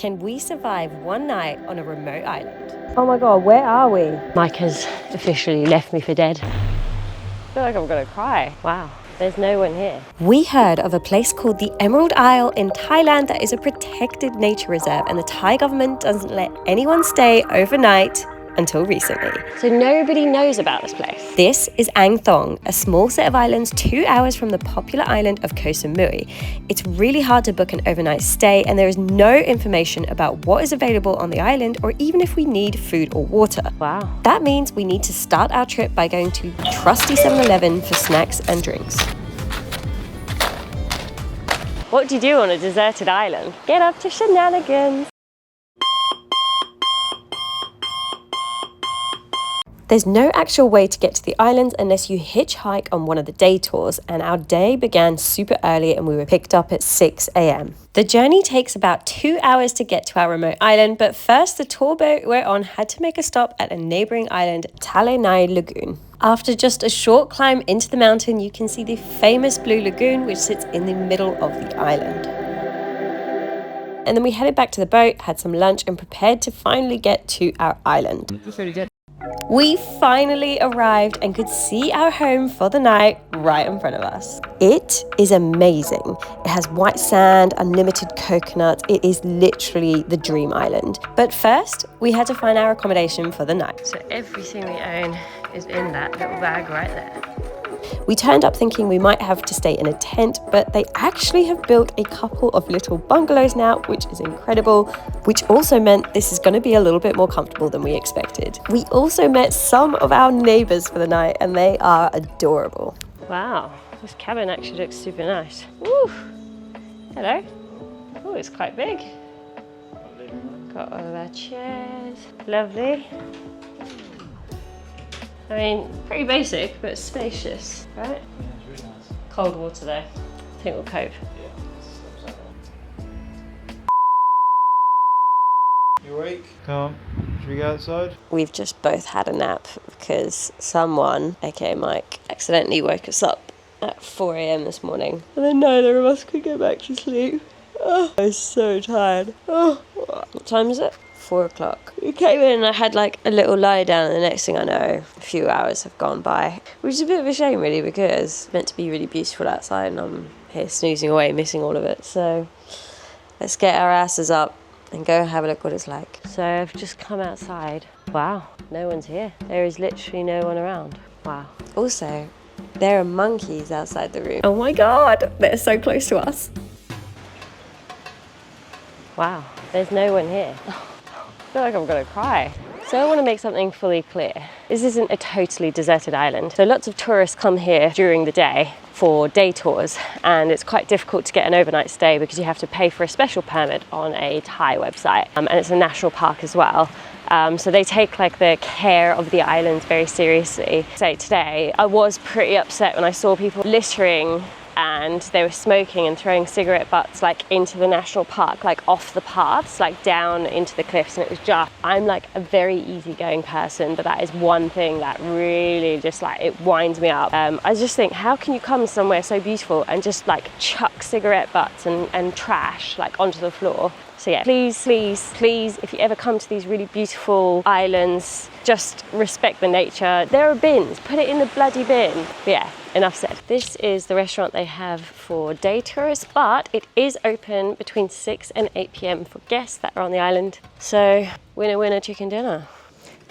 Can we survive one night on a remote island? Oh my God, where are we? Mike has officially left me for dead. I feel like I'm gonna cry. Wow. There's no one here. We heard of a place called the Emerald Isle in Thailand that is a protected nature reserve, and the Thai government doesn't let anyone stay overnight until recently. So nobody knows about this place. This is Thong, a small set of islands 2 hours from the popular island of Koh Samui. It's really hard to book an overnight stay, and there is no information about what is available on the island or even if we need food or water. Wow. That means we need to start our trip by going to trusty 7-Eleven for snacks and drinks. What do you do on a deserted island? Get up to shenanigans. There's no actual way to get to the islands unless you hitchhike on one of the day tours, and our day began super early and we were picked up at 6 a.m. The journey takes about 2 hours to get to our remote island, but first the tour boat we're on had to make a stop at a neighbouring island, Blue Lagoon. After just a short climb into the mountain, you can see the famous Blue Lagoon, which sits in the middle of the island. And then we headed back to the boat, had some lunch and prepared to finally get to our island. We finally arrived and could see our home for the night right in front of us. It is amazing. It has white sand, unlimited coconuts. It is literally the dream island. But first, we had to find our accommodation for the night. So everything we own is in that little bag right there. We turned up thinking we might have to stay in a tent, but they actually have built a couple of little bungalows now, which is incredible, which also meant this is going to be a little bit more comfortable than we expected. We also met some of our neighbours for the night, and they are adorable. Wow, this cabin actually looks super nice. Woo! Hello. Oh, it's quite big. Got all of our chairs. Lovely. I mean, pretty basic, but spacious, right? Yeah, it's really nice. Cold water though. I think we'll cope. Yeah. You awake? Come on, should we go outside? We've just both had a nap because someone, aka Mike, accidentally woke us up at 4 a.m. this morning. And then neither of us could go back to sleep. Oh, I was so tired. Oh, what time is it? 4 o'clock. We came in and I had like a little lie down, and the next thing I know, a few hours have gone by. Which is a bit of a shame really, because it's meant to be really beautiful outside and I'm here snoozing away, missing all of it. So let's get our asses up and go have a look what it's like. So I've just come outside. Wow, no one's here. There is literally no one around. Wow. Also, there are monkeys outside the room. Oh my God, they're so close to us. Wow, there's no one here. I feel like I'm gonna cry. So I want to make something fully clear. This isn't a totally deserted island. So lots of tourists come here during the day for day tours, and it's quite difficult to get an overnight stay because you have to pay for a special permit on a Thai website, and it's a national park as well. So they take like the care of the islands very seriously. So today I was pretty upset when I saw people littering, and they were smoking and throwing cigarette butts like into the national park, like off the paths, like down into the cliffs. And it was just, I'm like a very easygoing person, but that is one thing that really just like, it winds me up. I just think, how can you come somewhere so beautiful and just like chuck cigarette butts and trash like onto the floor? So yeah, please, please, please, if you ever come to these really beautiful islands, just respect the nature. There are bins, put it in the bloody bin. But yeah, enough said. This is the restaurant they have for day tourists, but it is open between 6 and 8 p.m. for guests that are on the island. So winner, winner, chicken dinner.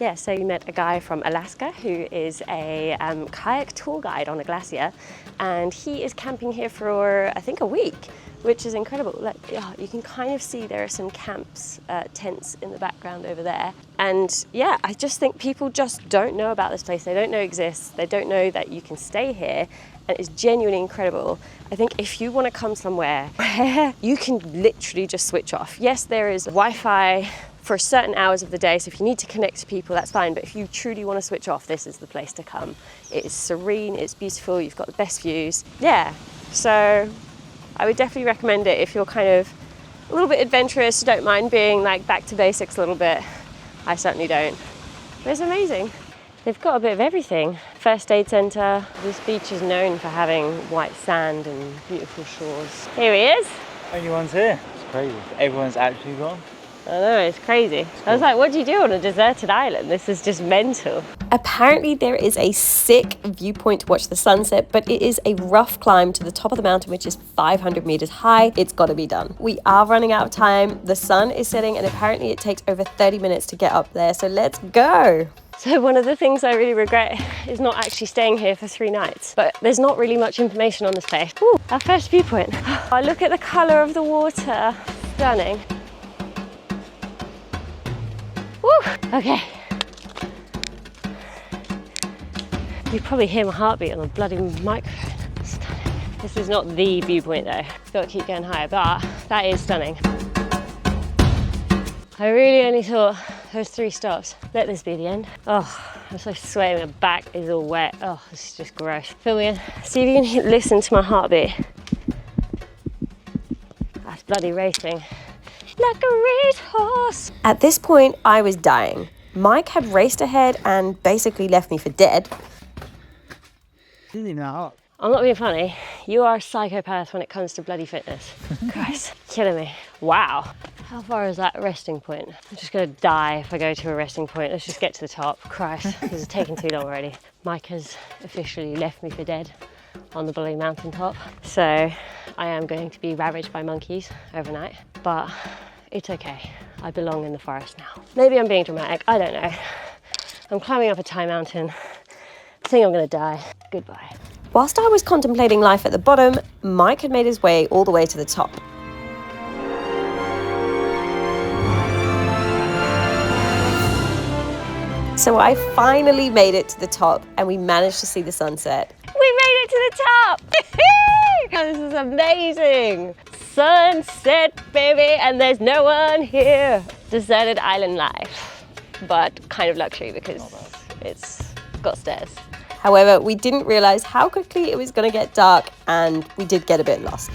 Yeah, so you met a guy from Alaska who is a kayak tour guide on a glacier, and he is camping here for, I think, a week, which is incredible. Like, yeah, you can kind of see there are some camps, tents in the background over there. And yeah, I just think people just don't know about this place. They don't know it exists. They don't know that you can stay here, and it's genuinely incredible. I think if you want to come somewhere where you can literally just switch off. Yes, there is Wi-Fi for certain hours of the day, so if you need to connect to people, that's fine, but if you truly want to switch off, this is the place to come. It is serene, it's beautiful, you've got the best views. Yeah, so I would definitely recommend it if you're kind of a little bit adventurous, don't mind being like back to basics a little bit. I certainly don't. But it's amazing. They've got a bit of everything. First aid centre. This beach is known for having white sand and beautiful shores. Here he is. Only one's here. It's crazy. Everyone's actually gone. I know, it's crazy. I was like, what do you do on a deserted island? This is just mental. Apparently there is a sick viewpoint to watch the sunset, but it is a rough climb to the top of the mountain, which is 500 meters high. It's got to be done. We are running out of time. The sun is setting and apparently it takes over 30 minutes to get up there. So let's go. So one of the things I really regret is not actually staying here for 3 nights, but there's not really much information on this place. Ooh, our first viewpoint. Oh, look at the color of the water. Stunning. Woo, okay. You probably hear my heartbeat on the bloody microphone. Stunning. This is not the viewpoint though. Got to keep going higher, but that is stunning. I really only thought those 3 stops. Let this be the end. Oh, I'm so sweaty, my back is all wet. Oh, this is just gross. Fill me in. See if you can listen to my heartbeat. That's bloody racing. Like a racehorse. At this point, I was dying. Mike had raced ahead and basically left me for dead. Didn't even know. I'm not being funny. You are a psychopath when it comes to bloody fitness. Christ, killing me. Wow. How far is that resting point? I'm just gonna die if I go to a resting point. Let's just get to the top. Christ, this is taking too long already. Mike has officially left me for dead on the bloody mountaintop. So I am going to be ravaged by monkeys overnight, but it's okay. I belong in the forest now. Maybe I'm being dramatic, I don't know. I'm climbing up a Thai mountain. I think I'm gonna die. Goodbye. Whilst I was contemplating life at the bottom, Mike had made his way all the way to the top. So I finally made it to the top and we managed to see the sunset. We made it to the top! This is amazing! Sunset, baby, and there's no one here. Deserted island life, but kind of luxury because it's got stairs. However, we didn't realize how quickly it was going to get dark and we did get a bit lost.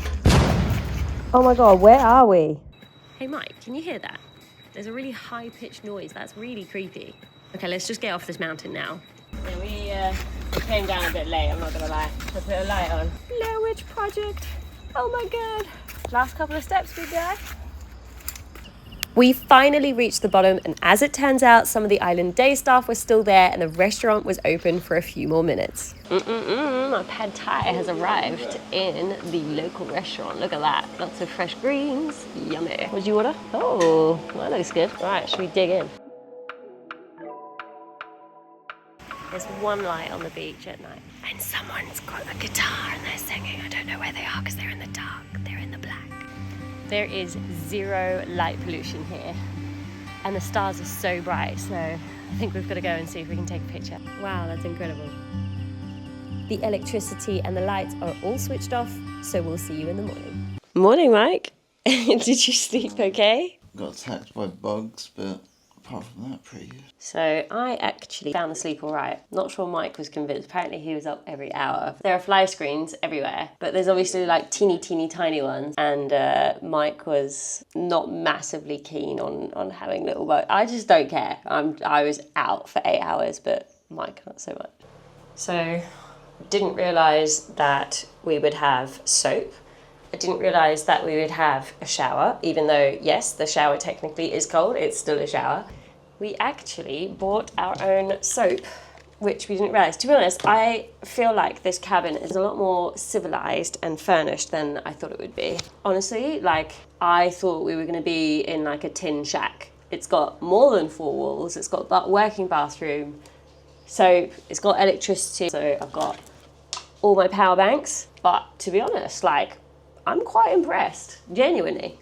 Oh my God, where are we? Hey Mike, can you hear that? There's a really high-pitched noise. That's really creepy. Okay, let's just get off this mountain now. Yeah, we came down a bit late, I'm not gonna lie. I put a light on. Blair Witch Project. Oh my God. Last couple of steps, big guy. We finally reached the bottom, and as it turns out, some of the island day staff were still there and the restaurant was open for a few more minutes. My pad thai has arrived in the local restaurant. Look at that. Lots of fresh greens. Yummy. What'd you order? Oh, that looks good. All right, should we dig in? There's one light on the beach at night, and someone's got a guitar and they're singing. I don't know where they are because they're in the dark. They're in the black. There is 0 light pollution here, and the stars are so bright, so I think we've got to go and see if we can take a picture. Wow, that's incredible. The electricity and the lights are all switched off, so we'll see you in the morning. Morning, Mike. Did you sleep okay? Got attacked by bugs, but apart from that, pretty good. So I actually found the sleep all right. Not sure Mike was convinced. Apparently he was up every hour. There are fly screens everywhere, but there's obviously like teeny tiny ones. And Mike was not massively keen on having little bugs. I just don't care. I was out for 8 hours, but Mike not so much. So didn't realise that we would have soap. I didn't realise that we would have a shower, even though, yes, the shower technically is cold, it's still a shower. We actually bought our own soap, which we didn't realise. To be honest, I feel like this cabin is a lot more civilised and furnished than I thought it would be. Honestly, like, I thought we were going to be in like a tin shack. It's got more than 4 walls, it's got a working bathroom, soap, it's got electricity. So I've got all my power banks, but to be honest, like, I'm quite impressed, genuinely.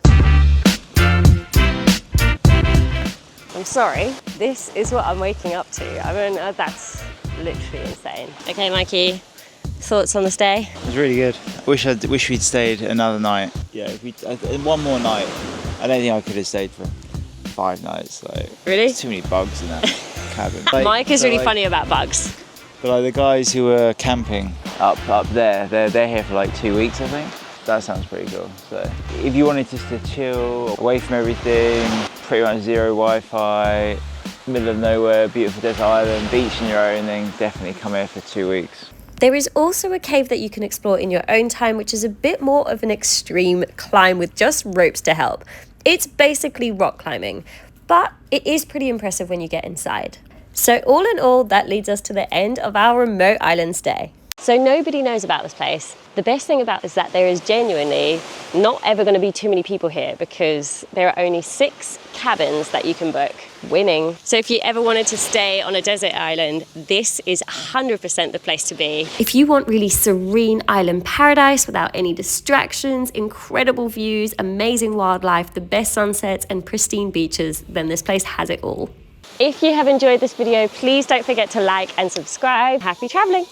I'm sorry, this is what I'm waking up to. I mean, that's literally insane. Okay, Mikey, thoughts on the stay? It was really good. I wish we'd stayed another night. Yeah, one more night. I don't think I could have stayed for 5 nights. Like, really? There's too many bugs in that cabin. Like, Mike is really funny about bugs. But like the guys who were camping up there, they're here for like 2 weeks, I think. That sounds pretty cool. So if you wanted just to chill, away from everything, pretty much 0 Wi-Fi, middle of nowhere, beautiful desert island, beach in your own, then definitely come here for 2 weeks. There is also a cave that you can explore in your own time, which is a bit more of an extreme climb with just ropes to help. It's basically rock climbing, but it is pretty impressive when you get inside. So all in all, that leads us to the end of our remote island stay. So nobody knows about this place. The best thing about it is that there is genuinely not ever going to be too many people here because there are only 6 cabins that you can book. Winning. So if you ever wanted to stay on a desert island, this is 100% the place to be. If you want really serene island paradise without any distractions, incredible views, amazing wildlife, the best sunsets and pristine beaches, then this place has it all. If you have enjoyed this video, please don't forget to like and subscribe. Happy traveling!